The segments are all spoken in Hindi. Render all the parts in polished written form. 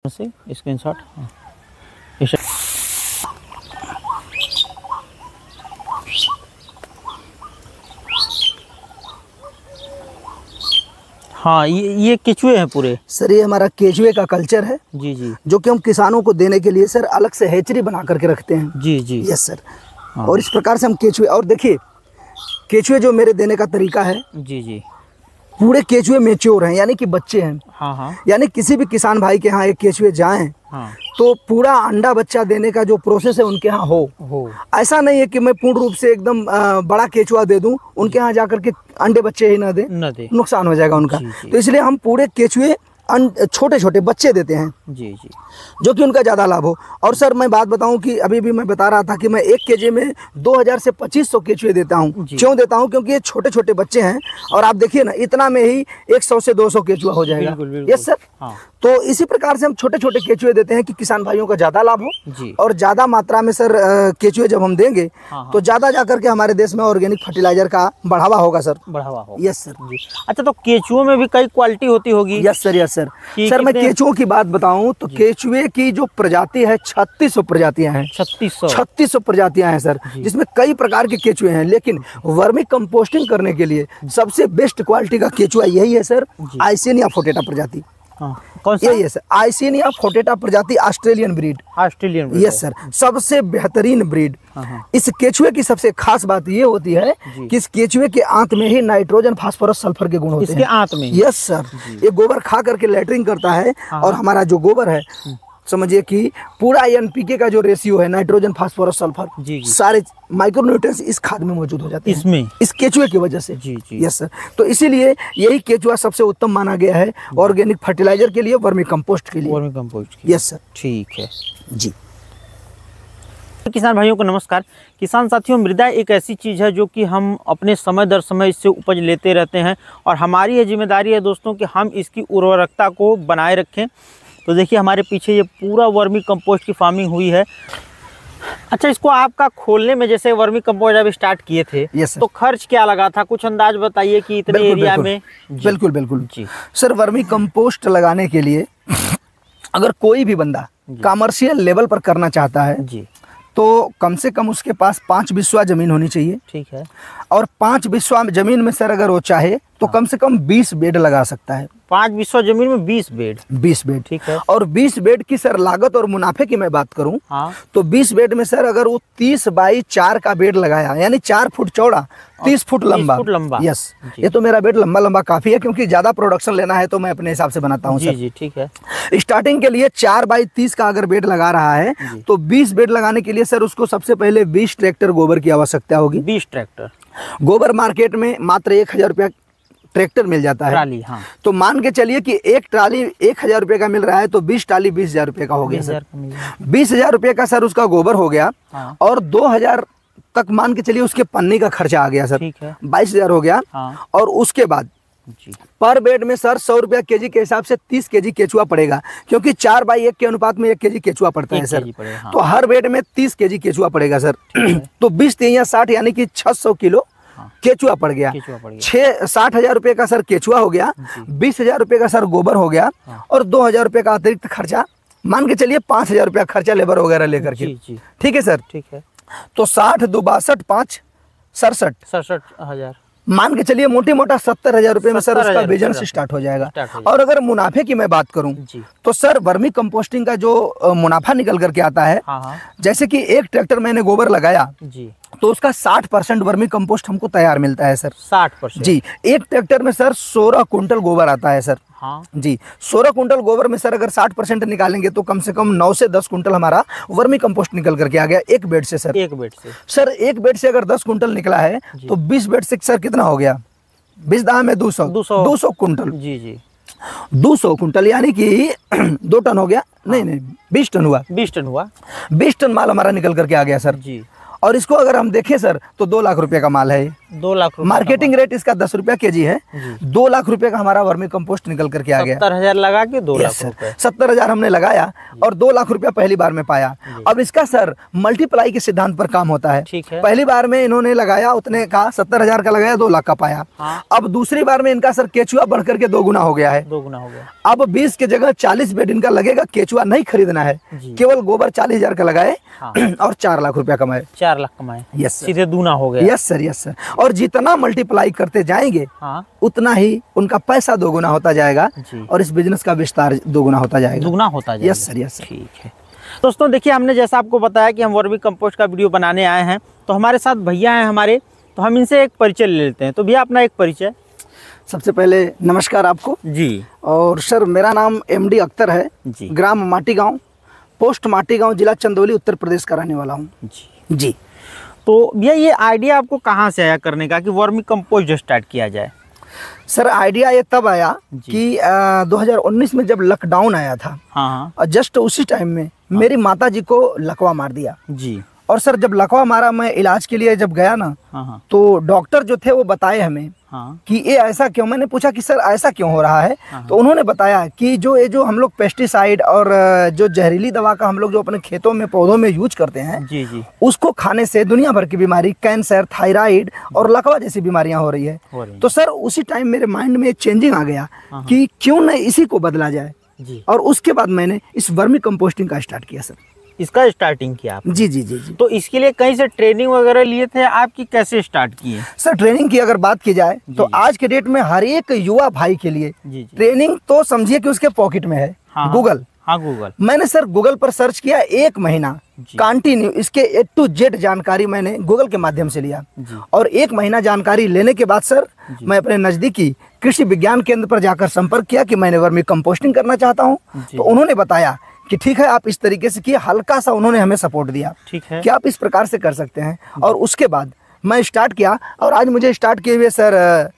से स्क्रीनशॉट। हाँ, ये केचुए हैं पूरे। सर ये हमारा केचुए का कल्चर है जी जी, जो कि हम किसानों को देने के लिए सर अलग से हैचरी बना करके रखते हैं। जी जी, यस सर। हाँ। और इस प्रकार से हम केचुए, और देखिए केचुए जो मेरे देने का तरीका है, जी जी, पूरे केचुए मेच्योर हैं, यानी कि बच्चे हैं। हाँ हाँ, यानी किसी भी किसान भाई के यहाँ एक केचुए जाएं हाँ, तो पूरा अंडा बच्चा देने का जो प्रोसेस है उनके यहाँ हो। ऐसा नहीं है कि मैं पूर्ण रूप से एकदम बड़ा केचुआ दे दूं, उनके यहाँ जाकर के अंडे बच्चे ही न दे, नुकसान हो जाएगा उनका। तो इसलिए हम पूरे केचुए छोटे छोटे बच्चे देते हैं, जी जी, जो कि उनका ज़्यादा लाभ हो। और सर मैं बात बताऊं कि अभी भी मैं बता रहा था कि मैं एक केजी में 2000 से 2500 केचुए देता हूं। क्यों देता हूं? क्योंकि ये छोटे छोटे बच्चे हैं और आप देखिए ना, इतना में ही 100 से 200 केचुआ हो जाएगा। Yes sir. हाँ। तो इसी प्रकार से हम छोटे छोटे केचुए देते हैं कि किसान भाइयों का ज़्यादा लाभ हो जी। और ज़्यादा मात्रा में सर केचुए जब हम देंगे तो ज़्यादा जाकर के हमारे देश में ऑर्गेनिक फर्टिलाइजर का बढ़ावा होगा सर। बढ़ावा होगा। यस सर जी। अच्छा, तो केचुओं में भी कई क्वालिटी होती होगी? Yes sir, yes sir. Sir मैं केचुओं की बात बताऊं तो केचुए की जो प्रजाति है 3600 प्रजातियां हैं। 3600 प्रजातियां हैं सर, जिसमें कई प्रकार के केचुए हैं। लेकिन वर्मी कंपोस्टिंग करने के लिए सबसे बेस्ट क्वालिटी का केचुआ यही है सर, आइसेनिया फोर्टेटा प्रजाति। कौन सा? यही है सर, आइसेनिया फोर्टेटा प्रजाति, ऑस्ट्रेलियन ब्रीड। यस सर, सबसे बेहतरीन ब्रीड। इस केचुए की सबसे खास बात ये होती है कि इस केचुए के आंत में ही नाइट्रोजन, फास्फोरस, सल्फर के गुण होते हैं। इसके आंत में? Yes sir. ये गोबर खा करके लैट्रिन करता है और हमारा जो गोबर है, समझिए कि पूरा एनपीके का जो रेशियो है, नाइट्रोजन, फास्फोरस, सल्फर, सारे माइक्रोन्यूट्रिएंट्स इस खाद में मौजूद हो जाते हैं इसमें, इस केचुए की वजह से। जी जी। Yes sir. तो इसीलिए यही केचुआ सबसे उत्तम माना गया है ऑर्गेनिक फर्टिलाइजर के लिए, वर्मी कंपोस्ट के लिए। वर्मी कंपोस्ट के लिए। Yes sir. ठीक है जी। किसान भाइयों को नमस्कार। किसान साथियों, मृदा एक ऐसी चीज़ है जो कि हम अपने समय दर समय इससे उपज लेते रहते हैं और हमारी ये जिम्मेदारी है दोस्तों कि हम इसकी उर्वरकता को बनाए रखें। तो देखिए हमारे पीछे ये पूरा वर्मी कंपोस्ट की फार्मिंग हुई है। अच्छा, इसको आपका खोलने में, जैसे वर्मी कंपोस्ट जब स्टार्ट किए थे तो खर्च क्या लगा था? कुछ अंदाज बताइए कि इतने एरिया में। बिल्कुल बिल्कुल जी सर। वर्मी कंपोस्ट लगाने के लिए अगर कोई भी बंदा कमर्शियल लेवल पर करना चाहता है जी, तो कम से कम उसके पास 5 बिस्वा जमीन होनी चाहिए। ठीक है। और 5 बिस्वा जमीन में सर अगर वो चाहे तो कम से कम 20 बेड लगा सकता है। 5 बिस्वा जमीन में 20 बेड? 20 बेड। ठीक है। और 20 बेड की सर लागत और मुनाफे की मैं बात करूं तो 20 बेड में सर अगर वो 30 बाई 4 का बेड लगाया, यानी 4 फुट चौड़ा, 30 फुट लंबा। यस, ये तो मेरा बेड लंबा काफी है, क्योंकि ज्यादा प्रोडक्शन लेना है तो मैं अपने हिसाब से बनाता हूँ सर। जी, ठीक है। स्टार्टिंग के लिए 4 बाई 30 का अगर बेड लगा रहा है तो 20 बेड लगाने के लिए सर उसको सबसे पहले 20 ट्रैक्टर गोबर की आवश्यकता होगी। 20 ट्रैक्टर गोबर मार्केट में मात्र 1000 रुपया ट्रैक्टर मिल जाता है। ट्राली, हाँ। तो मान के चलिए कि एक ट्राली 1000 रुपये का मिल रहा है तो 20 ट्राली 20,000 रुपये का हो गया सर। 20,000 रुपये का सर उसका गोबर हो गया। हाँ। और 2000 तक मान के चलिए उसके पन्नी का खर्चा आ गया सर। 22,000 हो गया। हाँ। और उसके बाद पर बेड में सर 100 रुपया केजी के हिसाब से 30 केजी केचुआ पड़ेगा, क्योंकि 4 बाई 1 के अनुपात में 1 केजी केचुआ पड़ता है सर। हाँ। तो हर बेड में 30 केजी केचुआ पड़ेगा सर। तो 20 3 60 यानी कि 600 किलो केचुआ पड़ गया। 60,000 रुपये का सर केचुआ हो गया, 20,000 रुपये का सर गोबर हो गया और 2,000 रुपये का अतिरिक्त खर्चा, मान के चलिए 5,000 रुपया खर्चा लेबर वगैरह लेकर के। ठीक है सर। ठीक है। तो 60 2 62 5 67,000 मान के चलिए, मोटी मोटा 70,000 रुपये में सर उसका बिजनेस स्टार्ट हो जाएगा। और अगर मुनाफे की मैं बात करूं तो सर वर्मी कंपोस्टिंग का जो मुनाफा निकल करके आता है, जैसे कि एक ट्रैक्टर मैंने गोबर लगाया तो उसका 60% वर्मी कंपोस्ट हमको तैयार मिलता है सर। 60% जी। एक ट्रैक्टर में सर 16 कुंटल गोबर आता है सर। हाँ। जी, 16 कुंटल गोबर में सर अगर 60% निकालेंगे तो कम से कम 9 से 10 कुंटल हमारा वर्मी कंपोस्ट निकल करके आ गया एक बेड से सर। एक बेड से सर, एक बेड से अगर 10 कुंटल निकला है तो 20 बेड से सर कितना हो गया? 20 दाम में 200 कुंटल। जी जी, 200 कुंटल यानी कि 2 टन हो गया। नहीं 20 टन हुआ। 20 टन माल हमारा निकल करके आ गया सर जी। और इसको अगर हम देखें सर तो 2 लाख रुपए का माल है। 2 लाख रुपए मार्केटिंग रेट इसका 10 रुपया केजी है। 2 लाख रुपए का हमारा वर्मी कंपोस्ट निकल करके आ गया। 70,000 लगा के 2 लाख रुपए। 70,000 हमने लगाया और 2 लाख रुपया पहली बार में पाया। अब इसका सर मल्टीप्लाई के सिद्धांत पर काम होता है। पहली बार में इन्होंने लगाया उतने का 70,000 का लगाया, 2 लाख का पाया। अब दूसरी बार में इनका सर केचुआ बढ़ करके 2 गुना हो गया है। 2 गुना हो गया। अब 20 की जगह 40 बेड इनका लगेगा। केचुआ नहीं खरीदना है, केवल गोबर 40,000 का लगाए और 4 लाख रुपया कमाए। 4 लाख कमाए। यस, सीधे दूना हो गया। Yes sir, yes sir. और जितना मल्टीप्लाई करते जाएंगे उतना ही उनका पैसा 2 गुना होता जाएगा और इस बिजनेस का विस्तार 2 गुना होता जाएगा, दुगना होता जाएगा। Yes sir, yes sir. ठीक है दोस्तों, देखिए हमने जैसा आपको बताया कि हम वर्मी कंपोस्ट का वीडियो बनाने आए हैं, तो हमारे साथ भैया हैं हमारे, तो हम इनसे एक परिचय ले लेते हैं। तो भैया अपना एक परिचय। सबसे पहले नमस्कार आपको जी। और सर मेरा नाम एमडी अख्तर है जी। ग्राम माटी गाँव, पोस्ट माटी गाँव, जिला चंदौली, उत्तर प्रदेश का रहने वाला हूँ जी। जी। तो भैया ये आइडिया आपको कहाँ से आया करने का कि वर्मी कंपोस्ट जो स्टार्ट किया जाए? सर आइडिया ये तब आया कि 2019 में जब लॉकडाउन आया था, और जस्ट उसी टाइम में मेरी माता जी को लकवा मार दिया जी। और सर जब लकवा मारा, मैं इलाज के लिए जब गया ना, तो डॉक्टर जो थे वो बताए हमें कि ये ऐसा क्यों। मैंने पूछा कि सर ऐसा क्यों हो रहा है, तो उन्होंने बताया कि जो हम लोग पेस्टिसाइड और जो जहरीली दवा का हम लोग जो अपने खेतों में पौधों में यूज करते हैं जी जी, उसको खाने से दुनिया भर की बीमारी, कैंसर, थायराइड और लकवा जैसी बीमारियां हो रही है। तो सर उसी टाइम मेरे माइंड में चेंजिंग आ गया कि क्यों न इसी को बदला जाए जी। और उसके बाद मैंने इस वर्मी कंपोस्टिंग का स्टार्ट किया सर। इसका स्टार्टिंग किया आप? जी जी जी जी। तो इसके लिए कहीं से ट्रेनिंग वगैरह लिए थे आपकी, कैसे स्टार्ट किए? सर ट्रेनिंग की अगर बात की जाए तो आज के डेट में हर एक युवा भाई के लिए ट्रेनिंग तो समझिए कि उसके पॉकेट में है। गूगल। हाँ गूगल। मैंने सर गूगल पर सर्च किया 1 महीना कंटिन्यू, इसके A to Z जानकारी मैंने गूगल के माध्यम से लिया। और 1 महीना जानकारी लेने के बाद सर मैं अपने नजदीकी कृषि विज्ञान केंद्र पर जाकर संपर्क किया कि मैंने वर्मी कंपोस्टिंग करना चाहता हूँ। तो उन्होंने बताया कि ठीक है आप इस तरीके से किए, हल्का सा उन्होंने हमें सपोर्ट दिया ठीक है कि आप इस प्रकार से कर सकते हैं। और उसके बाद मैं स्टार्ट किया और आज मुझे स्टार्ट किए हुए सर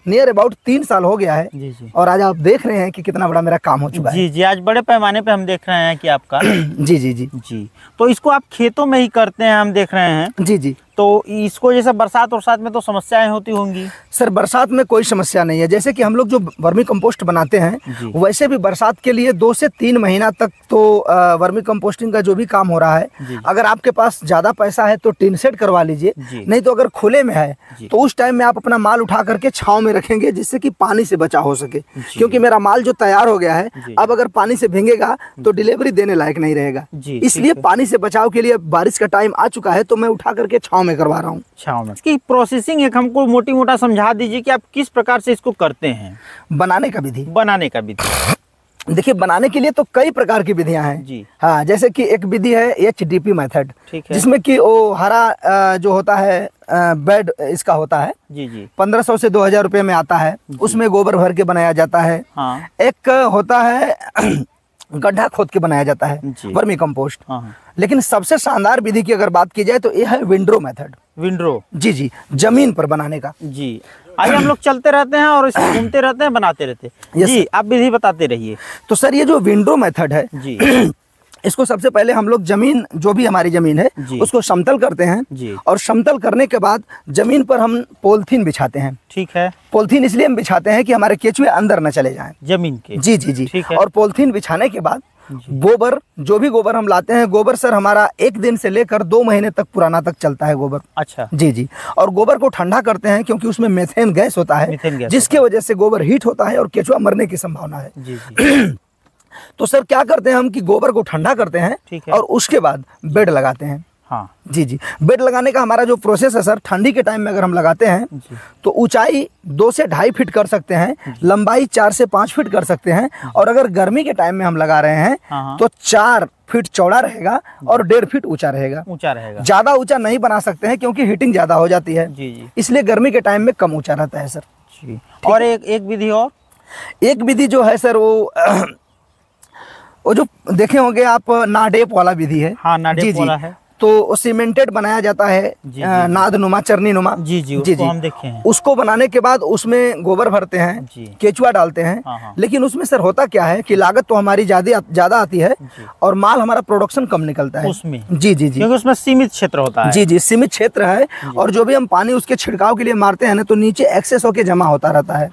नियर अबाउट 3 साल हो गया है जी जी। और आज आप देख रहे हैं कि कितना बड़ा मेरा काम हो चुका है। जी जी, आज बड़े पैमाने पे हम देख रहे हैं कि आपका जी जी जी जी। तो इसको आप खेतों में ही करते हैं हम देख रहे हैं जी जी। तो इसको जैसे बरसात में तो समस्याएं होती होंगी? सर बरसात में कोई समस्या नहीं है। जैसे कि हम लोग जो वर्मी कंपोस्ट बनाते हैं वैसे भी बरसात के लिए 2 से 3 महीना तक तो वर्मी कंपोस्टिंग का जो भी काम हो रहा है, अगर आपके पास ज्यादा पैसा है तो टिन शेड करवा लीजिए, नहीं तो अगर खुले में है तो उस टाइम में आप अपना माल उठा करके छांव में रखेंगे जिससे कि पानी से बचा हो सके। क्योंकि मेरा माल जो तैयार हो गया है अब अगर पानी से भीगेगा तो डिलीवरी देने लायक नहीं रहेगा, इसलिए पानी से बचाव के लिए बारिश का टाइम आ चुका है तो मैं उठा करके छांव में करवा रहा हूँ। छांव में। इसकी प्रोसेसिंग एक हमको मोटी मोटा समझा दीजिए कि आप किस प्रकार से इसको करते हैं? बनाने का विधि। बनाने का विधि देखिए बनाने के लिए तो कई प्रकार की विधियां हैं जी। हाँ, जैसे कि एक विधि है HDP मेथड, जिसमें कि वो हरा जो होता है बेड इसका होता है जी जी, 1500 से 2000 रुपए में आता है, उसमें गोबर भर के बनाया जाता है। हाँ। एक होता है गड्ढा खोद के बनाया जाता है वर्मी कंपोस्ट। लेकिन सबसे शानदार विधि की अगर बात की जाए तो यह है विंड्रो मेथड। विंड्रो जी जी, जमीन पर बनाने का जी। आगे हम लोग चलते रहते हैं और घूमते रहते हैं, बनाते रहते हैं जी। आप विधि बताते रहिए। तो सर ये जो विंड्रो मेथड है जी, इसको सबसे पहले हम लोग जमीन, जो भी हमारी जमीन है उसको समतल करते हैं जी। और समतल करने के बाद जमीन पर हम पॉलिथीन बिछाते हैं। ठीक है। पॉलिथीन इसलिए हम बिछाते हैं कि हमारे केचुए अंदर न चले जाएं जमीन के। जी जी जी। और पॉलिथीन बिछाने के बाद गोबर, जो भी गोबर हम लाते हैं, गोबर सर हमारा 1 दिन से लेकर 2 महीने तक पुराना तक चलता है गोबर। अच्छा जी जी। और गोबर को ठंडा करते हैं क्योंकि उसमें मेथेन गैस होता है, जिसके वजह से गोबर हीट होता है और केचुआ मरने की संभावना है जी जी। तो सर क्या करते हैं हम कि गोबर को ठंडा करते हैं और उसके बाद बेड लगाते हैं। हाँ जी जी। बेड लगाने का हमारा जो प्रोसेस है सर, ठंडी के टाइम में अगर हम लगाते हैं तो ऊंचाई 2 से 2.5 फीट कर सकते हैं, लंबाई 4 से 5 फीट कर सकते हैं, और अगर गर्मी के टाइम में हम लगा रहे हैं तो 4 फीट चौड़ा रहेगा और 1.5 फीट ऊंचा रहेगा। ज्यादा ऊंचा नहीं बना सकते हैं क्योंकि हीटिंग ज्यादा हो जाती है जी जी। इसलिए गर्मी के टाइम में कम ऊंचा रहता है सर जी। और एक विधि, और एक विधि जो है सर वो जो देखे होंगे आप, नाडेप वाला विधि है। हाँ, नाडेप वाला है। तो सीमेंटेड बनाया जाता है, नाद नुमा, चरनी नुमा। जी जी, उसको हम देखे हैं। उसको बनाने के बाद उसमें गोबर भरते हैं, केचुआ डालते हैं। लेकिन उसमें सर होता क्या है कि लागत तो हमारी ज्यादा आती है और माल हमारा प्रोडक्शन कम निकलता है उसमें। जी जी जी, क्योंकि उसमें सीमित क्षेत्र होता है। जी जी, सीमित क्षेत्र है। और जो भी हम पानी उसके छिड़काव के लिए मारते हैं ना, तो नीचे एक्सेस होके जमा होता रहता है।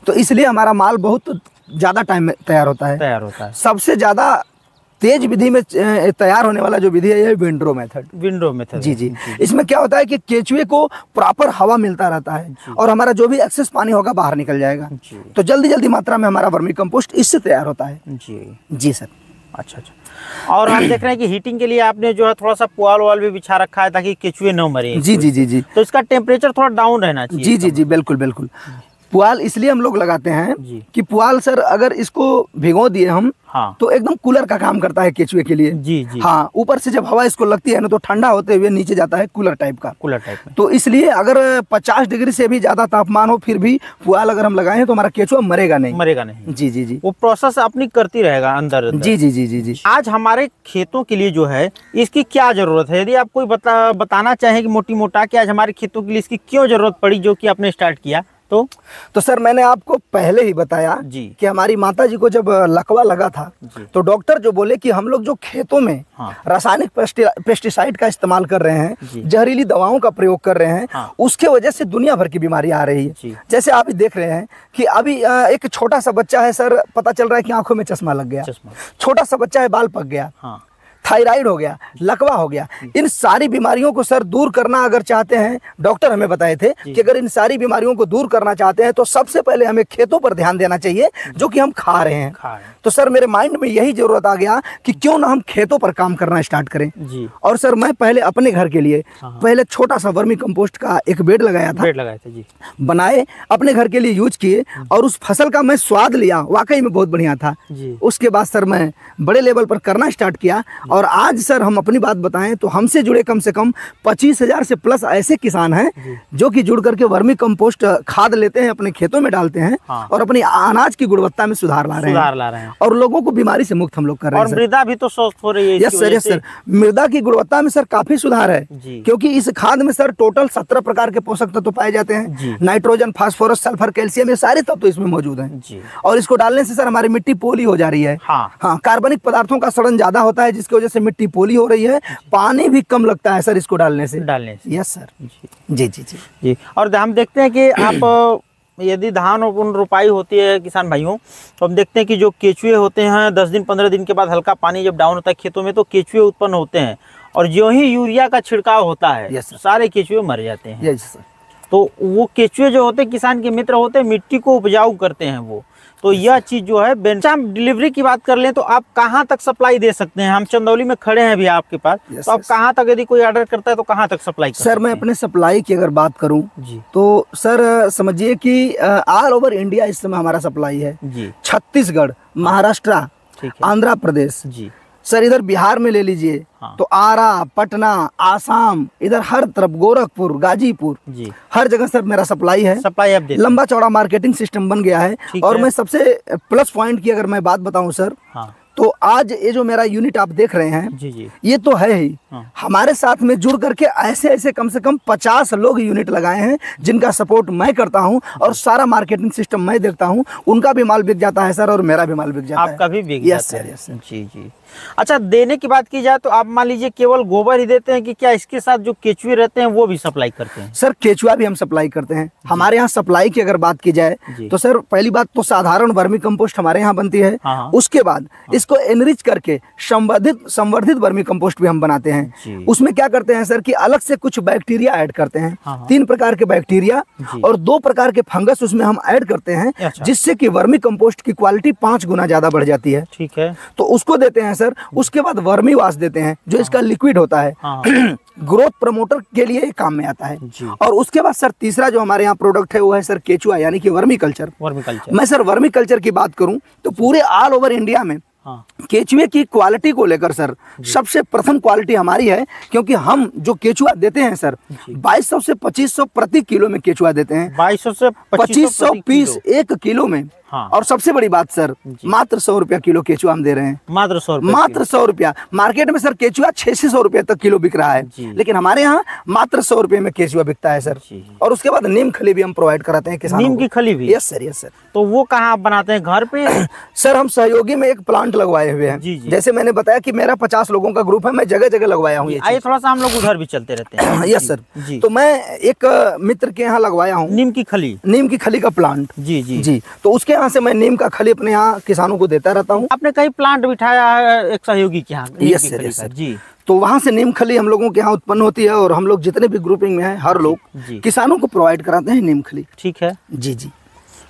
तो इसलिए हमारा माल बहुत ज्यादा टाइम में तैयार होता है। सबसे ज्यादा तेज विधि में तैयार होने वाला जो विधि है ये विंड्रो मेथड। जी जी, इसमें क्या होता है कि केचुए को प्रॉपर हवा मिलता रहता है और हमारा जो भी एक्सेस पानी होगा बाहर निकल जाएगा। तो जल्दी मात्रा में हमारा वर्मी कंपोस्ट इससे तैयार होता है। जी सर। अच्छा। और हम देख रहे हैं कि हीटिंग के लिए आपने जो है थोड़ा सा पुआल वाल भी बिछा रखा है ताकि केचुए न मरे। जी जी जी जी, तो इसका टेम्परेचर थोड़ा डाउन रहना चाहिए। जी जी जी, बिल्कुल। पुआल इसलिए हम लोग लगाते हैं कि पुआल सर अगर इसको भिगो दिए हम, तो एकदम कूलर का काम करता है केचुए के लिए। जी। हाँ, ऊपर से जब हवा इसको लगती है ना तो ठंडा होते हुए नीचे जाता है कूलर टाइप में। तो इसलिए अगर 50 डिग्री से भी ज्यादा तापमान हो फिर भी पुआल अगर हम लगाए तो हमारा केचुआ मरेगा नहीं। जी जी जी, वो प्रोसेस अपनी करती रहेगा अंदर। जी जी जी जी जी। आज हमारे खेतों के लिए जो है इसकी क्या जरूरत है, यदि आप कोई बताना चाहें कि मोटी मोटा कि आज हमारे खेतों के लिए इसकी क्यों जरूरत पड़ी जो कि आपने स्टार्ट किया? तो सर मैंने आपको पहले ही बताया कि हमारी माता जी को जब लकवा लगा था तो डॉक्टर जो बोले कि हम लोग जो खेतों में रासायनिक पेस्टिसाइड का इस्तेमाल कर रहे हैं, जहरीली दवाओं का प्रयोग कर रहे हैं, उसके वजह से दुनिया भर की बीमारी आ रही है। जैसे आप देख रहे हैं कि अभी एक छोटा सा बच्चा है सर, पता चल रहा है कि आंखों में चश्मा लग गया। छोटा सा बच्चा है, बाल पक गया, थायराइड हो गया, लकवा हो गया। इन सारी बीमारियों को सर दूर करना अगर चाहते हैं, डॉक्टर हमें बताए थे कि अगर इन सारी बीमारियों को दूर करना चाहते हैं तो सबसे पहले हमें खेतों पर ध्यान देना चाहिए जो कि हम खा रहे हैं। तो सर मेरे माइंड में यही जरूरत आ गया कि क्यों ना हम खेतों पर काम करना स्टार्ट करें। और सर मैं पहले अपने घर के लिए पहले छोटा सा वर्मी कंपोस्ट का एक बेड लगाया था, बनाए अपने घर के लिए यूज किए और उस फसल का मैं स्वाद लिया, वाकई में बहुत बढ़िया था। उसके बाद सर मैं बड़े लेवल पर करना स्टार्ट किया और आज सर हम अपनी बात बताएं तो हमसे जुड़े कम से कम 25,000 से प्लस ऐसे किसान हैं जो कि जुड़ करके वर्मी कंपोस्ट खाद लेते हैं, अपने खेतों में डालते हैं और अपनी अनाज की गुणवत्ता में सुधार ला रहे हैं और लोगों को बीमारी से मुक्त हम लोग कर रहे हैं। और मृदा भी तो स्वस्थ हो रही है। यस सर, मृदा की गुणवत्ता में सर काफी सुधार है क्योंकि इस खाद में सर टोटल 17 प्रकार के पोषक तत्व पाए जाते हैं। नाइट्रोजन, फास्फोरस, सल्फर, कैल्शियम, ये सारे तत्व इसमें मौजूद हैं और इसको डालने से सर हमारी मिट्टी पोली हो जा रही है। हाँ, कार्बनिक पदार्थों का सड़न ज्यादा होता है जिसकी वजह से मिट्टी पोली हो रही है, पानी भी कम लगता है सर इसको डालने से। Yes sir. जी जी जी जी। और हम देखते हैं कि आप यदि धान रोपाई होती है किसान भाइयों, तो हम देखते हैं कि जो केचुए होते हैं 10 दिन 15 दिन के बाद हल्का पानी जब डाउन होता है खेतों में तो केचुए उत्पन्न होते हैं और जो ही यूरिया का छिड़काव होता है सारे केचुए मर जाते हैं। Yes sir. तो वो केचुए जो होते हैं किसान के मित्र होते हैं, मिट्टी को उपजाऊ करते हैं वो। तो यह चीज जो है हम डिलीवरी की बात कर लें तो आप कहाँ तक सप्लाई दे सकते हैं? हम चंदौली में खड़े हैं अभी आपके पास, तो आप कहाँ तक, यदि कोई ऑर्डर करता है तो कहाँ तक सप्लाई कर सर? मैं अपने सप्लाई की अगर बात करूं तो सर समझिए कि ऑल ओवर इंडिया इस समय हमारा सप्लाई है। छत्तीसगढ़, महाराष्ट्र, आंध्र प्रदेश, सर इधर बिहार में ले लीजिए तो आरा, पटना, आसाम, इधर हर तरफ, गोरखपुर, गाजीपुर, हर जगह सर मेरा सप्लाई है। लंबा चौड़ा मार्केटिंग सिस्टम बन गया है। और मैं सबसे प्लस पॉइंट की अगर मैं बात बताऊं सर, तो आज ये जो मेरा यूनिट आप देख रहे हैं ये तो है ही, हमारे साथ में जुड़ करके ऐसे कम से कम 50 लोग यूनिट लगाए हैं जिनका सपोर्ट मैं करता हूं और सारा मार्केटिंग सिस्टम मैं देखता हूं। उनका भी माल बिक जाता है सर और मेरा भी माल बिक जाता है। आपका भी बिक जाता है। यस जी जी। अच्छा, देने की बात की जाए तो आप मान लीजिए केवल गोबर ही देते हैं कि क्या इसके साथ जो केचुए रहते हैं वो भी सप्लाई करते हैं? सर केचुआ भी हम सप्लाई करते हैं। हमारे यहाँ सप्लाई की अगर बात की जाए तो सर पहली बात तो वर्मी कंपोस्ट हमारे यहाँ बनती है। उसके बाद इसको एनरिच करके संवर्धित वर्मी कंपोस्ट भी हम बनाते हैं। उसमें क्या करते हैं सर कि अलग से कुछ बैक्टीरिया ऐड करते हैं, 3 प्रकार के बैक्टीरिया और 2 प्रकार के फंगस उसमें हम ऐड करते हैं, जिससे कि वर्मी कंपोस्ट की क्वालिटी 5 गुना ज्यादा बढ़ जाती है। ठीक है, तो उसको देते हैं सर। उसके बाद वर्मी वाश देते हैं जो इसका लिक्विड होता है, ग्रोथ प्रमोटर के लिए काम में आता है। और उसके बाद सर तीसरा जो हमारे यहाँ प्रोडक्ट है वो है सर केचुआ, यानी कि वर्मी कल्चर। मैं सर वर्मी कल्चर की बात करूं तो पूरे ऑल ओवर इंडिया में केचुए की क्वालिटी को लेकर सर सबसे प्रथम क्वालिटी हमारी है, क्योंकि हम जो केचुआ देते हैं सर 2200 से 2500 प्रति किलो में केचुआ देते हैं। 2200 से 2500 पीस 1 किलो में हाँ। और सबसे बड़ी बात सर, मात्र 100 रुपया किलो केचुआ हम दे रहे हैं। मात्र 100 रुपया, मात्र 100 रुपया। मार्केट में सर केचुआ 600 रुपये तक किलो बिक रहा है, लेकिन हमारे यहाँ मात्र 100 रुपये में केचुआ बिकता है सर। और उसके बाद नीम खली भी हम प्रोवाइड कराते हैं किसानों को। नीम की खली भी? Yes sir, yes sir. तो वो कहाँ आप बनाते हैं, घर पे? सर हम सहयोगी में एक प्लांट लगवाए हुए हैं। जी। जैसे मैंने बताया कि मेरा 50 लोगों का ग्रुप है, मैं जगह जगह लगवाया हूँ। आइए थोड़ा सा हम लोग उधर भी चलते रहते हैं। यस सर जी। तो मैं एक मित्र के यहाँ लगवाया हूँ नीम की खली, नीम की खली का प्लांट। जी जी जी। तो उसके यहाँ से मैं नीम का खली अपने यहाँ किसानों को देता रहता हूँ। आपने कई प्लांट बिठाया है एक सहयोगी के यहाँ? यस सर, यस सर जी। तो वहाँ से नीम खली हम लोगों के यहाँ उत्पन्न होती है और हम लोग जितने भी ग्रुपिंग में हैं हर लोग किसानों को प्रोवाइड कराते हैं नीम खली। ठीक है जी जी।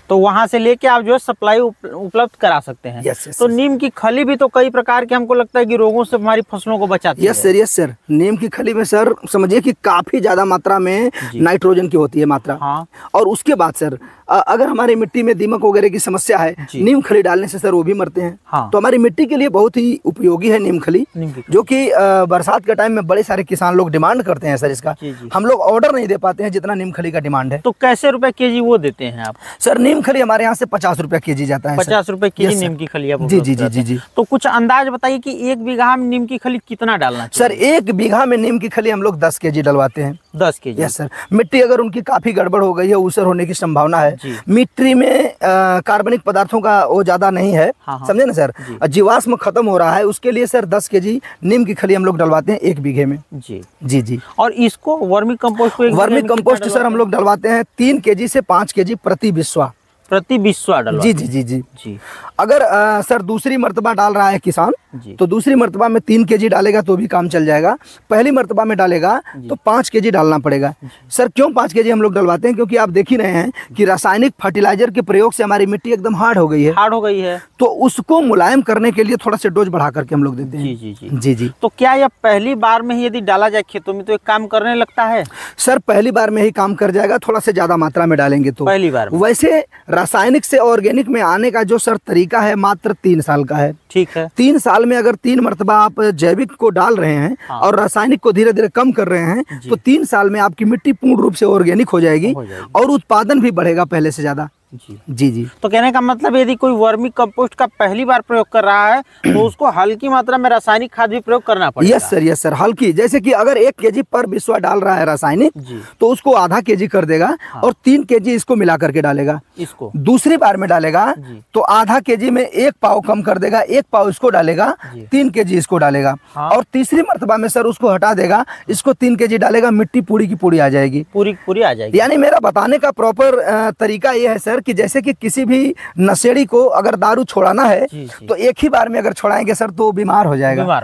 तो वहाँ से लेके आप जो है सप्लाई उपलब्ध करा सकते हैं। यस, तो नीम की खली भी तो कई प्रकार के हमको लगता है कि रोगों से हमारी फसलों को बचाती है। Yes sir, yes sir. नीम की खली में सर समझिए कि काफी ज्यादा मात्रा में नाइट्रोजन की होती है मात्रा। हाँ। और उसके बाद सर अगर हमारी मिट्टी में दीमक वगैरह की समस्या है, नीम खली डालने से सर वो भी मरते हैं। हाँ। तो हमारी मिट्टी के लिए बहुत ही उपयोगी है नीम खली, जो कि बरसात के टाइम में बड़े सारे किसान लोग डिमांड करते हैं सर इसका। हम लोग ऑर्डर नहीं दे पाते हैं जितना नीम खली का डिमांड है। तो कैसे रुपए केजी वो देते हैं आप? सर नीम खली हमारे यहाँ से 50 रुपया केजी जाता है। 50 रुपए केजी नीम की खली? जी जी जी जी। तो कुछ अंदाज बताइए कि 1 बीघा में नीम की खली कितना डालना चाहिए? सर 1 बीघा में नीम की खली हम लोग 10 केजी डलवाते हैं। 10 केजी? Yes sir. मिट्टी अगर उनकी काफी गड़बड़ हो गई है, ऊसर होने की संभावना है, मिट्टी में कार्बनिक पदार्थों का वो ज्यादा नहीं है, समझे ना सर, जीवाश्म खत्म हो रहा है, उसके लिए सर 10 केजी नीम की खली हम लोग डलवाते हैं 1 बीघे में। जी जी जी। और इसको vermi compost? Vermi compost sir हम लोग डलवाते हैं 3 केजी से 5 केजी प्रति बिस्वा। प्रति बिस्वा डालो? जी जी जी जी जी। अगर सर दूसरी मर्तबा डाल रहा है किसान, तो दूसरी मर्तबा में 3 केजी डालेगा तो भी काम चल जाएगा। पहली मर्तबा में डालेगा तो 5 केजी डालना पड़ेगा। सर क्यों 5 केजी हम लोग डलवाते हैं? क्योंकि आप देख ही रहे हैं कि रासायनिक फर्टिलाइजर के प्रयोग से हमारी मिट्टी एकदम हार्ड हो गई है। हार्ड हो गई है, तो उसको मुलायम करने के लिए थोड़ा सा डोज बढ़ा करके हम लोग देते हैं। जी जी जी जी जी। तो क्या यह पहली बार में ही यदि डाला जाए खेतों में तो एक काम करने लगता है? सर पहली बार में ही काम कर जाएगा, थोड़ा से ज्यादा मात्रा में डालेंगे तो पहली बार। वैसे रासायनिक से ऑर्गेनिक में आने का जो सर तरीका है मात्र 3 साल का है। ठीक है। 3 साल में अगर 3 मर्तबा आप जैविक को डाल रहे हैं और रासायनिक को धीरे धीरे कम कर रहे हैं, तो 3 साल में आपकी मिट्टी पूर्ण रूप से ऑर्गेनिक हो जाएगी और उत्पादन भी बढ़ेगा पहले से ज्यादा। जी जी जी। तो कहने का मतलब यदि कोई वर्मी कंपोस्ट का पहली बार प्रयोग कर रहा है तो उसको हल्की मात्रा में रासायनिक खाद भी प्रयोग करना पड़ेगा? Yes sir, yes sir. हल्की, जैसे कि अगर 1 केजी पर बिस्वा डाल रहा है रासायनिक, तो उसको आधा केजी कर देगा और 3 केजी इसको मिला करके डालेगा। इसको दूसरी बार में डालेगा तो आधा केजी में 1 पाव कम कर देगा, 1 पाव इसको डालेगा, 3 केजी इसको डालेगा। और तीसरी मर्तबा में सर उसको हटा देगा, इसको 3 केजी डालेगा, मिट्टी पूरी की पूरी आ जाएगी। पूरी पूरी आ जाएगी। यानी मेरा बताने का प्रॉपर तरीका ये है सर कि जैसे कि किसी भी नशेड़ी को अगर दारू छोड़ाना है तो एक ही बार में अगर छोड़ाएंगे सर तो बीमार हो जाएगा।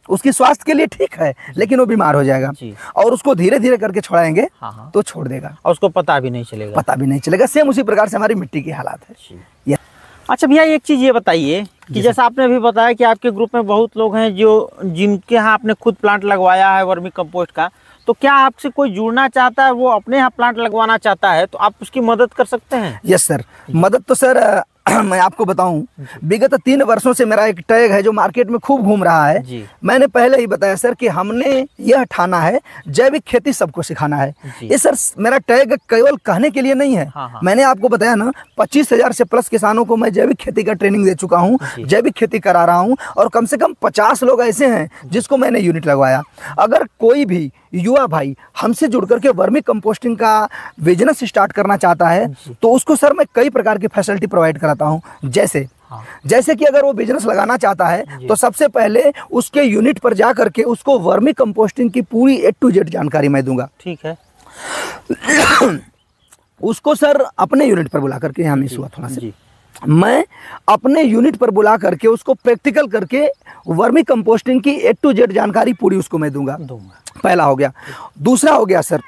उसकी स्वास्थ्य के लिए ठीक है लेकिन वो बीमार हो जाएगा। और उसको धीरे धीरे करके छोड़ाएंगे तो छोड़ देगा और उसको पता भी नहीं चलेगा। पता भी नहीं चलेगा। सेम उसी प्रकार से हमारी मिट्टी की हालात है। अच्छा भैया एक चीज ये बताइए कि जैसा आपने अभी बताया कि आपके ग्रुप में बहुत लोग हैं जो जिनके यहाँ आपने खुद प्लांट लगवाया है वर्मी कंपोस्ट का, तो क्या आपसे कोई जुड़ना चाहता है, वो अपने यहाँ प्लांट लगवाना चाहता है तो आप उसकी मदद कर सकते हैं? Yes sir. मदद तो सर मैं आपको बताऊं, विगत 3 वर्षों से मेरा एक टैग है जो मार्केट में खूब घूम रहा है। मैंने पहले ही बताया सर कि हमने यह ठाना है जैविक खेती सबको सिखाना है। ये सर मेरा टैग केवल कहने के लिए नहीं है। मैंने आपको बताया ना 25,000 से प्लस किसानों को मैं जैविक खेती का ट्रेनिंग दे चुका हूँ, जैविक खेती करा रहा हूँ और कम से कम 50 लोग ऐसे हैं जिसको मैंने यूनिट लगवाया। अगर कोई भी युवा भाई हमसे जुड़ करके वर्मी कंपोस्टिंग का बिजनेस स्टार्ट करना चाहता है तो उसको सर मैं कई प्रकार की फैसिलिटी प्रोवाइड कराता हूं। जैसे कि अगर वो बिजनेस लगाना चाहता है तो सबसे पहले उसके यूनिट पर जा करके उसको वर्मी कंपोस्टिंग की पूरी A to Z जानकारी मैं दूंगा। ठीक है। उसको सर अपने यूनिट पर बुला करके, यहाँ मिस हुआ थोड़ा सा, मैं अपने यूनिट पर बुला करके उसको प्रैक्टिकल करके वर्मी कंपोस्टिंग की A to Z जानकारी पूरी उसको मैं दूंगा। पहला हो गया। दूसरा हो गया सर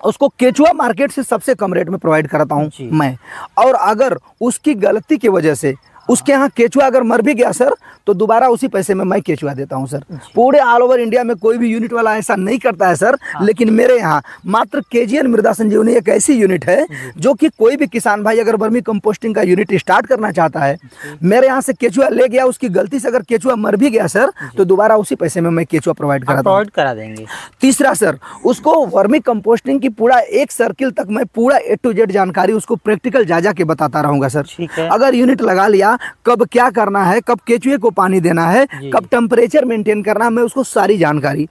उसको केचुआ मार्केट से सबसे कम रेट में प्रोवाइड कराता हूं मैं। और अगर उसकी गलती की वजह से उसके यहाँ केचुआ अगर मर भी गया सर तो दोबारा उसी पैसे में मैं केचुआ देता हूँ सर। पूरे ऑल ओवर इंडिया में कोई भी यूनिट वाला ऐसा नहीं करता है सर, लेकिन मेरे यहाँ मात्र केजीएन मृदा संजीवनी एक ऐसी यूनिट है जो कि कोई भी किसान भाई अगर वर्मी कंपोस्टिंग का यूनिट स्टार्ट करना चाहता है, मेरे यहाँ से केचुआ ले गया, उसकी गलती से अगर केचुआ मर भी गया सर तो दोबारा उसी पैसे में मैं केचुआ प्रोवाइड करा देंगे। तीसरा सर, उसको वर्मी कंपोस्टिंग की पूरा एक सर्किल तक मैं पूरा A to Z जानकारी उसको प्रैक्टिकल जा के बताता रहूंगा सर। अगर यूनिट लगा लिया, कब क्या करना है, कब केचुए को पानी देना है, कब टेम्परेचर मेंटेन करना है, मैं उसको सारी जानकारी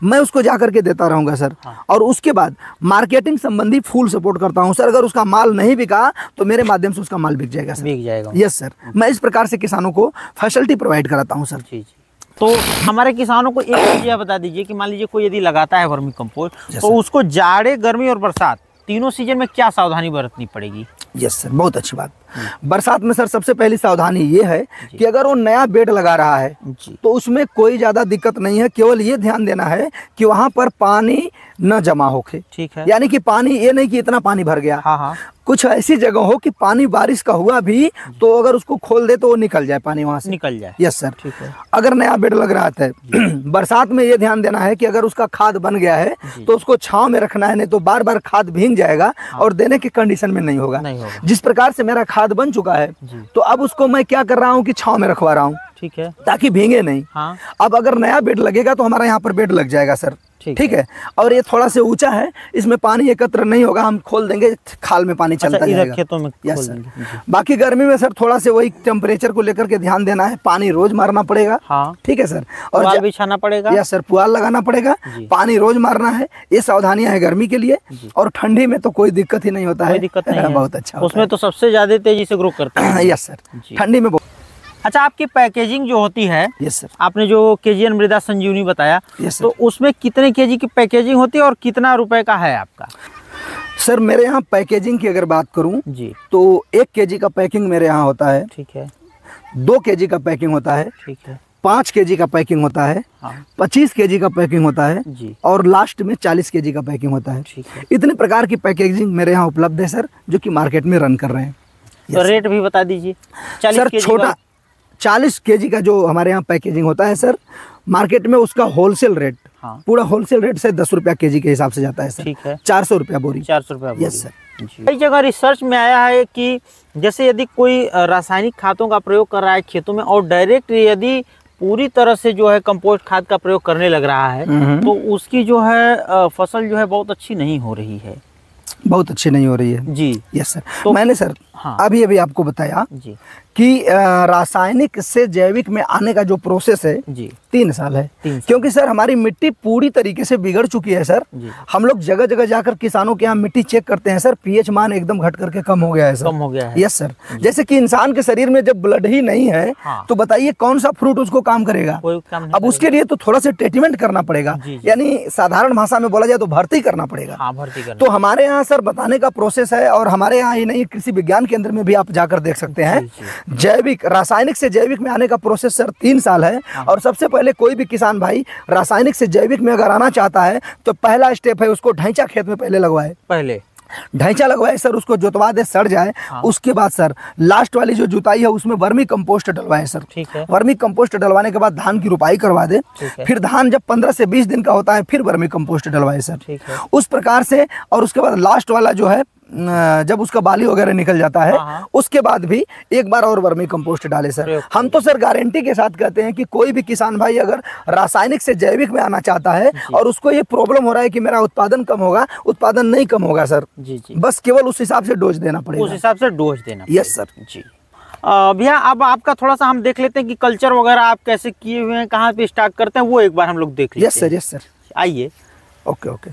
मैं उसको जा करके देता रहूंगा सर। और उसके बाद मार्केटिंग संबंधी फुल सपोर्ट करता हूं सर। अगर उसका माल नहीं बिका तो मेरे माध्यम से उसका माल बिक जाएगा सर। बिक जाएगा। यस सर, मैं इस प्रकार से किसानों को फैसिलिटी प्रोवाइड कराता हूं सर। जी। तो हमारे किसानों को एक चीज बता दीजिए कि मान लीजिए कोई यदि लगाता है वर्मी कंपोस्ट तो उसको जाड़े, गर्मी और बरसात तीनों सीजन में क्या सावधानी बरतनी पड़ेगी? यस सर, बहुत अच्छी बात। बरसात में सर सबसे पहली सावधानी ये है कि अगर वो नया बेड लगा रहा है तो उसमें कोई ज्यादा दिक्कत नहीं है, केवल ये ध्यान देना है कि वहां पर पानी न जमा होके। ठीक है। यानी कि पानी ये नहीं कि इतना पानी भर गया। हाँ। कुछ ऐसी जगह हो कि पानी बारिश का हुआ भी तो अगर उसको खोल दे तो वो निकल जाए, पानी वहां से निकल जाए। Yes sir. ठीक है। अगर नया बेड लग रहा है बरसात में ये ध्यान देना है कि अगर उसका खाद बन गया है तो उसको छांव में रखना है, नहीं तो बार बार खाद भीग जाएगा और देने की कंडीशन में नहीं होगा। जिस प्रकार से मेरा खाद बन चुका है तो अब उसको मैं क्या कर रहा हूँ कि छांव में रखवा रहा हूँ। ठीक है। ताकि भीगे नहीं। हाँ। अब अगर नया बेड लगेगा तो हमारा यहाँ पर बेड लग जाएगा सर। ठीक है। और ये थोड़ा से ऊंचा है, इसमें पानी एकत्र नहीं होगा, हम खोल देंगे, खाल में पानी चलता जाएगा। खेतों में खोल देंगे। बाकी गर्मी में सर थोड़ा से वही टेम्परेचर को लेकर के ध्यान देना है, पानी रोज मारना पड़ेगा। हाँ। ठीक है सर। और पुआल बिछाना पड़ेगा। यस सर, पुआल लगाना पड़ेगा, पानी रोज मारना है। ये सावधानियां है गर्मी के लिए। और ठंडी में तो कोई दिक्कत ही नहीं होता है। दिक्कत नहीं है। बहुत अच्छा। उसमें तो सबसे ज्यादा तेजी से ग्रो करता है। यस सर, ठंडी में। अच्छा, आपकी पैकेजिंग जो होती है, यस सर, आपने जो केजीएन मृदा संजीवनी बताया, तो उसमें कितने केजी की पैकेजिंग होती है और कितना रुपए का है आपका? सर मेरे यहाँ पैकेजिंग की अगर बात करूं जी तो 1 केजी का पैकिंग मेरे यहाँ होता है। ठीक है। 2 केजी का पैकिंग होता है। ठीक है। 5 केजी का पैकिंग होता है। हाँ। 25 केजी का पैकिंग होता है जी। और लास्ट में 40 केजी का पैकिंग होता है। ठीक है। इतने प्रकार की पैकेजिंग मेरे यहाँ उपलब्ध है सर, जो कि मार्केट में रन कर रहे हैं। तो रेट भी बता दीजिए। सर छोटा 40 केजी का जो हमारे यहाँ पैकेजिंग होता है सर, मार्केट में उसका होलसेल रेट, हाँ, पूरा होलसेल रेट से 10 रुपया केजी के हिसाब से जाता है सर। ठीक है। 400 रुपया बोरी। 400 रुपया। Yes sir. कई जगह रिसर्च में आया है कि जैसे यदि कोई रासायनिक खादों का प्रयोग कर रहा है खेतों में और डायरेक्ट यदि पूरी तरह से जो है कंपोस्ट खाद का प्रयोग करने लग रहा है तो उसकी जो है फसल जो है बहुत अच्छी नहीं हो रही है। बहुत अच्छी नहीं हो रही है जी। Yes sir. तो मैंने सर हाँ, अभी आपको बताया जी कि रासायनिक से जैविक में आने का जो प्रोसेस है जी 3 साल है। क्योंकि सर हमारी मिट्टी पूरी तरीके से बिगड़ चुकी है सर। हम लोग जगह जगह जाकर किसानों के यहाँ मिट्टी चेक करते हैं सर, पीएच मान एकदम घट करके कम हो गया है सर। कम हो गया है। Yes sir. जैसे कि इंसान के शरीर में जब ब्लड ही नहीं है हाँ, तो बताइए कौन सा फ्रूट उसको काम करेगा? अब उसके लिए तो थोड़ा सा ट्रीटमेंट करना पड़ेगा, यानी साधारण भाषा में बोला जाए तो भर्ती करना पड़ेगा। तो हमारे यहाँ सर बताने का प्रोसेस है, और हमारे यहाँ ही नहीं कृषि विज्ञान केंद्र में भी आप जाकर देख सकते हैं। जैविक रासायनिक से जैविक में आने का प्रोसेस सर 3 साल है। और सबसे पहले कोई भी किसान भाई रासायनिक से जैविक में अगर आना चाहता है तो पहला स्टेप है उसको ढैंचा खेत में पहले लगवाए। पहले ढैंचा लगवाए सर, उसको जोतवा दे, सड़ जाए। हाँ। उसके बाद सर लास्ट वाली जो जुताई है उसमें वर्मी कंपोस्ट डलवाए सर। ठीक है। वर्मी कंपोस्ट डलवाने के बाद धान की रुपाई करवा दे। फिर धान जब 15 से 20 दिन का होता है फिर वर्मी कंपोस्ट डलवाए सर। ठीक है। उस प्रकार से। और उसके बाद लास्ट वाला जो है जब उसका बाली वगैरह निकल जाता है उसके बाद भी एक बार और वर्मी कंपोस्ट डाले सर। हम तो सर गारंटी के साथ कहते हैं कि कोई भी किसान भाई अगर रासायनिक से जैविक में आना चाहता है और उसको ये प्रॉब्लम हो रहा है कि मेरा उत्पादन कम होगा, उत्पादन नहीं कम होगा सर। जी जी। बस केवल उस हिसाब से डोज देना पड़ेगा। उस हिसाब से डोज देना। Yes sir. जी भैया, अब आपका थोड़ा सा हम देख लेते हैं कि कल्चर वगैरह आप कैसे किए हुए हैं, कहाँ पे स्टार्ट करते हैं, वो एक बार हम लोग देख लेते हैं। Yes sir. Yes sir. आइए। Okay okay.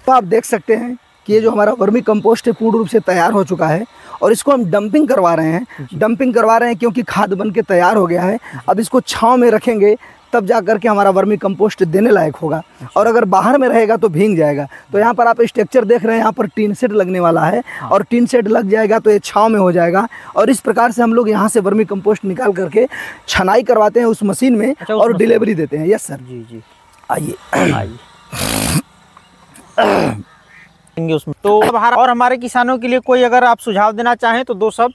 तो आप देख सकते हैं कि ये जो हमारा वर्मी कंपोस्ट है पूर्ण रूप से तैयार हो चुका है और इसको हम डंपिंग करवा रहे हैं। डंपिंग करवा रहे हैं क्योंकि खाद बन के तैयार हो गया है। अब इसको छांव में रखेंगे तब जा करके हमारा वर्मी कंपोस्ट देने लायक होगा, और अगर बाहर में रहेगा तो भीग जाएगा। तो यहाँ पर आप स्ट्रक्चर देख रहे हैं, यहाँ पर टीन शेड लगने वाला है और टीन शेड लग जाएगा तो ये छांव में हो जाएगा। और इस प्रकार से हम लोग यहाँ से वर्मी कंपोस्ट निकाल करके छनाई करवाते हैं उस मशीन में और डिलीवरी देते हैं। Yes sir. जी जी। आइए। उसमें तो और हमारे किसानों के लिए कोई अगर आप सुझाव देना चाहें तो 2 शब्द।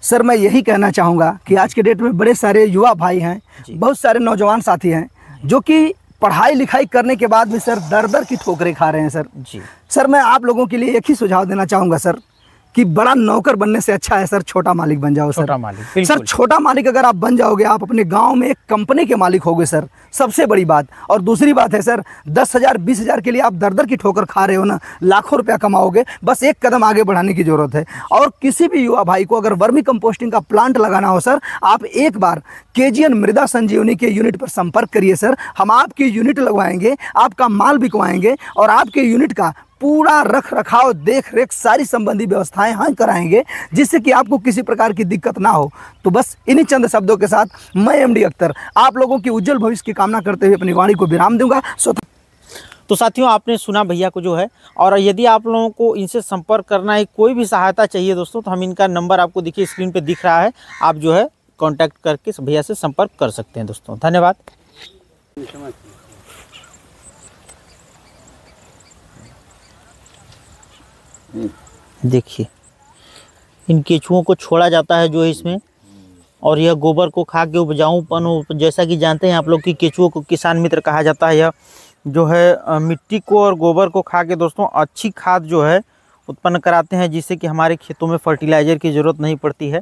सर मैं यही कहना चाहूँगा कि आज के डेट में बड़े सारे युवा भाई हैं, बहुत सारे नौजवान साथी हैं जो कि पढ़ाई लिखाई करने के बाद भी सर दर दर की ठोकरें खा रहे हैं सर जी। सर मैं आप लोगों के लिए एक ही सुझाव देना चाहूँगा सर कि बड़ा नौकर बनने से अच्छा है सर छोटा मालिक बन जाओ। छोटा मालिक सर, छोटा मालिक अगर आप बन जाओगे, आप अपने गांव में एक कंपनी के मालिक होगे सर, सबसे बड़ी बात। और दूसरी बात है सर, 10,000 20,000 के लिए आप दर दर की ठोकर खा रहे हो ना, लाखों रुपया कमाओगे, बस एक कदम आगे बढ़ाने की जरूरत है। और किसी भी युवा भाई को अगर वर्मी कंपोस्टिंग का प्लांट लगाना हो सर, आप एक बार केजीएन मृदा संजीवनी के यूनिट पर संपर्क करिए सर। हम आपकी यूनिट लगवाएंगे, आपका माल बिकवाएंगे और आपके यूनिट का पूरा रख रखाव देख रेख सारी संबंधी व्यवस्थाएं हम कराएंगे, जिससे कि आपको किसी प्रकार की दिक्कत ना हो। तो बस इन्हीं चंद शब्दों के साथ मैं एमडी अख्तर आप लोगों की उज्जवल भविष्य की कामना करते हुए अपनी वाणी को विराम दूंगा। तो साथियों, आपने सुना भैया को जो है, और यदि आप लोगों को इनसे संपर्क करना है, कोई भी सहायता चाहिए दोस्तों, तो हम इनका नंबर आपको देखिए स्क्रीन पे दिख रहा है, आप जो है कांटेक्ट करके भैया से संपर्क कर सकते हैं दोस्तों। धन्यवाद। देखिए इन केचुओं को छोड़ा जाता है जो है इसमें, और यह गोबर को खा के उपजाऊपन, जैसा कि जानते हैं आप लोग कि केचुओं को किसान मित्र कहा जाता है। यह जो है मिट्टी को और गोबर को खा के दोस्तों अच्छी खाद जो है उत्पन्न कराते हैं, जिससे कि हमारे खेतों में फर्टिलाइज़र की ज़रूरत नहीं पड़ती है।